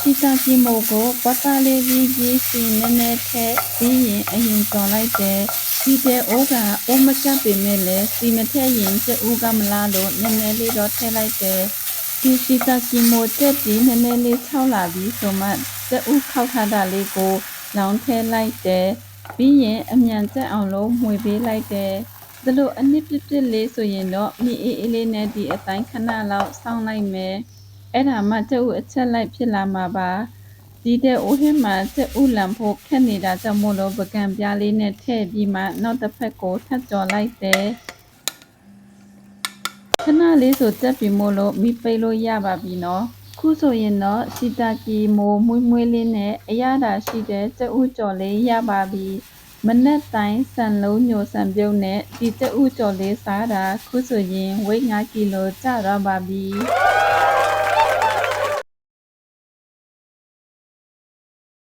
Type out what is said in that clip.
စီတာကီမိုကိုဘတာလေးကြီးစီနည်းနည်းထက်ပြီးရင်အရင်ကြော်လိုက်တယ်ဒီတဲ့အိုးကအိုးမကပ်ပေမဲ့လည်းစီမထက်ရင်ကျက်ဦးကမလားလို့နည်းနည်းလေးတော့ထည့်လိုက်တယ်ဒီစီတာကီမိုတက်ပြီးနည်းနည်းလေးချောက်လာပြီးဆိုမှကျက်ဦးခောက်ထားတာလေးကိုလောင်းထည့်လိုက်တယ်ပြီးရင်အမြန်ကျက်အောင်လို့မှွေပေးလိုက်တယ်ဒါလို့အနစ်ပြစ်လေးဆိုရင်တော့မိအေးအေးလေးနဲ့ဒီအတိုင်းခဏလောက်စောင့်လိုက်မယ်အဲ့ဒါမှကျက်ဦးအချက်လိုက်ဖြစ်လာမှာပါဒီတဲ့အိုးဟင်းမှာကျက်ဦးလံဖို့ခက်နေတာကြောင့်မို့လို့ပကံပြားလေးနဲ့ထည့်ပြီးမှနောက်တစ်ဖက်ကိုထပ်ကြော်လိုက်တယ်ခဏလေးဆိုတက်ပြီမို့လို့မိပိတ်လို့ရပါပြီနော်ခုဆိုရင်တော့စီတာကီမိုမွေးမွေးလေးနဲ့အရသာရှိတဲ့ကျက်ဦးကြော်လေးရပါပြီမနက်တိုင်းဆန်လုံးညိုဆန်ပြုတ်နဲ့ဒီကျက်ဦးကြော်လေးစားတာခုဆိုရင်ဝိတ်5ကီလိုကျသွားပါပြီ